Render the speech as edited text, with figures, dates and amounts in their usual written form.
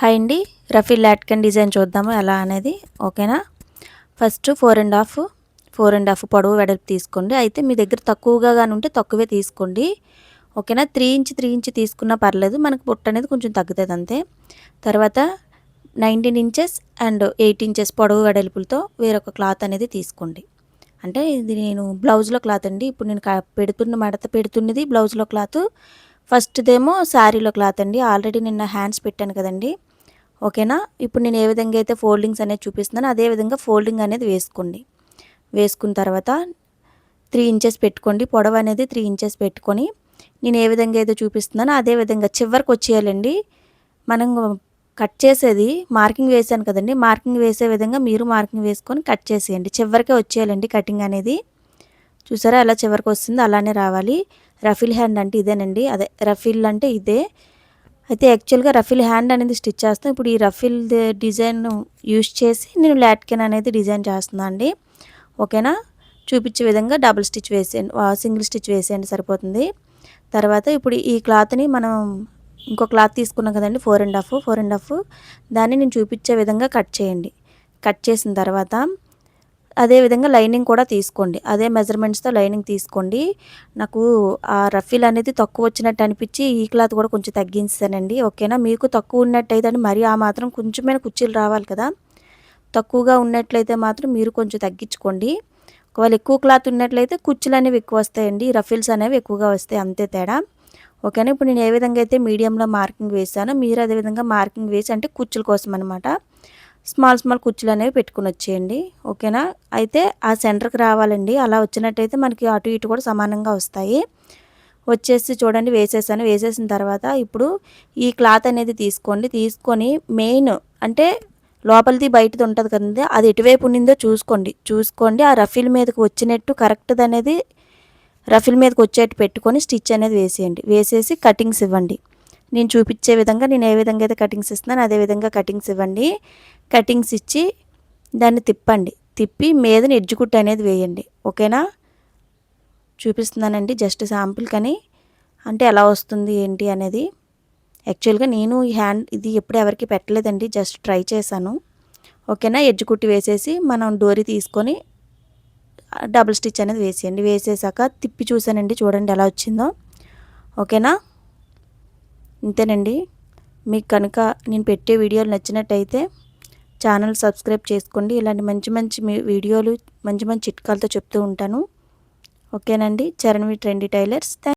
Hi అండి. Rafi లాట్కన్ design చూద్దాము ఎలా అనేది. ఓకేనా. ఫస్ట్ 4.5 పొడవు వెడల్పు తీసుకోండి. అయితే మీ దగ్గర తక్కువగా గాని ఉంటే తక్కువే తీసుకోండి. ఓకేనా. 3 ఇంచ్ తీసుకున్నా పర్లేదు, మనకు బుట్ట అనేది కొంచెం తగ్గుతుంది అంతే. తర్వాత 19 ఇంచెస్ అండ్ 8 ఇంచెస్ పొడవు వెడల్పులతో వేరొక క్లాత్ అనేది తీసుకోండి. అంటే ఇది నేను బ్లౌజ్లో క్లాత్ అండి. ఇప్పుడు నేను మడత పెడుతున్నది బ్లౌజ్లో క్లాత్. ఫస్ట్దేమో శారీలో క్లాత్ అండి. ఆల్రెడీ నిన్న హ్యాండ్స్ పెట్టాను కదండి. ఓకేనా. ఇప్పుడు నేను ఏ విధంగా అయితే ఫోల్డింగ్స్ అనేది చూపిస్తున్నానో అదే విధంగా ఫోల్డింగ్ అనేది వేసుకోండి. వేసుకున్న తర్వాత 3 ఇంచెస్ పెట్టుకోండి. పొడవు అనేది 3 ఇంచెస్ పెట్టుకొని నేను ఏ విధంగా అయితే చూపిస్తున్నానో అదే విధంగా చివరికి వచ్చేయాలండి. మనం కట్ చేసేది మార్కింగ్ వేసాను కదండి, మార్కింగ్ వేసే విధంగా మీరు మార్కింగ్ వేసుకొని కట్ చేసేయండి. చివరికే వచ్చేయాలండి కటింగ్ అనేది. చూసారా ఎలా చివరికి వస్తుందో అలానే రావాలి. రఫిల్ హ్యాండ్ అంటే ఇదేనండి, అదే రఫిల్ అంటే ఇదే. అయితే యాక్చువల్గా రఫిల్ హ్యాండ్ అనేది స్టిచ్ చేస్తాం. ఇప్పుడు ఈ రఫిల్ డిజైన్ యూజ్ చేసి నేను లాట్కన్ అనేది డిజైన్ చేస్తున్నాను అండి. ఓకేనా. చూపించే విధంగా డబుల్ స్టిచ్ వేసేయండి, సింగిల్ స్టిచ్ వేసేయండి సరిపోతుంది. తర్వాత ఇప్పుడు ఈ క్లాత్ని మనం ఇంకో క్లాత్ తీసుకున్నాం కదండి, 4.5 దాన్ని నేను చూపించే విధంగా కట్ చేయండి. కట్ చేసిన తర్వాత అదేవిధంగా లైనింగ్ కూడా తీసుకోండి. అదే మెజర్మెంట్స్తో లైనింగ్ తీసుకోండి. నాకు ఆ రఫీల్ అనేది తక్కువ వచ్చినట్టు అనిపించి ఈ క్లాత్ కూడా కొంచెం తగ్గించానండి. ఓకేనా. మీకు తక్కువ ఉన్నట్టయితే మరి ఆ మాత్రం కొంచెమైనా కుర్చీలు రావాలి కదా. తక్కువగా ఉన్నట్లయితే మాత్రం మీరు కొంచెం తగ్గించుకోండి. ఒకవేళ ఎక్కువ క్లాత్ ఉన్నట్లయితే కుర్చీలు అనేవి ఎక్కువ వస్తాయండి, రఫీల్స్ అనేవి ఎక్కువగా వస్తాయి, అంతే తేడా. ఓకేనా. ఇప్పుడు నేను ఏ విధంగా అయితే మీడియంలో మార్కింగ్ వేసానో మీరు అదేవిధంగా మార్కింగ్ వేసి, అంటే కుర్చీల కోసం అనమాట, స్మాల్ కుర్చీలు అనేవి పెట్టుకుని వచ్చేయండి. ఓకేనా. అయితే ఆ సెంటర్కి రావాలండి. అలా వచ్చినట్టయితే మనకి అటు ఇటు కూడా సమానంగా వస్తాయి. వచ్చేసి చూడండి వేసేసాను. వేసేసిన తర్వాత ఇప్పుడు ఈ క్లాత్ అనేది తీసుకోండి. తీసుకొని మెయిన్ అంటే లోపలిది బయటది ఉంటుంది కదండి, అది ఎటువైపు ఉండిందో చూసుకోండి. ఆ రఫీల్ మీదకి వచ్చినట్టు కరెక్ట్ది అనేది రఫీల్ మీదకి వచ్చేట్టు పెట్టుకొని స్టిచ్ అనేది వేసేయండి. వేసేసి కటింగ్స్ ఇవ్వండి. నేను చూపించే విధంగా నేను ఏ విధంగా అయితే కటింగ్స్ ఇస్తున్నానో అదే విధంగా కటింగ్స్ ఇవ్వండి. కటింగ్స్ ఇచ్చి దాన్ని తిప్పండి. తిప్పి మీదని ఎడ్జ్ కుట్టు అనేది వేయండి. ఓకేనా. చూపిస్తున్నానండి జస్ట్ శాంపుల్ కానీ, అంటే ఎలా వస్తుంది ఏంటి అనేది. యాక్చువల్గా నేను ఈ హ్యాండ్ ఇది ఎప్పుడు ఎవరికి పెట్టలేదండి, జస్ట్ ట్రై చేశాను. ఓకేనా. ఎడ్జ్ కుట్టి వేసేసి మనం డోరీ తీసుకొని డబుల్ స్టిచ్ అనేది వేసేయండి. వేసేసాక తిప్పి చూసానండి, చూడండి ఎలా వచ్చిందో. ఓకేనా. ఇంతేనండి. మీకు కనుక నేను పెట్టే వీడియోలు నచ్చినట్టయితే ఛానల్ సబ్స్క్రైబ్ చేసుకోండి. ఇలాంటి మంచి వీడియోలు మంచి చిట్కాలతో చెప్తూ ఉంటాను. ఓకేనండి. చరణ్వి ట్రెండీ టైలర్స్.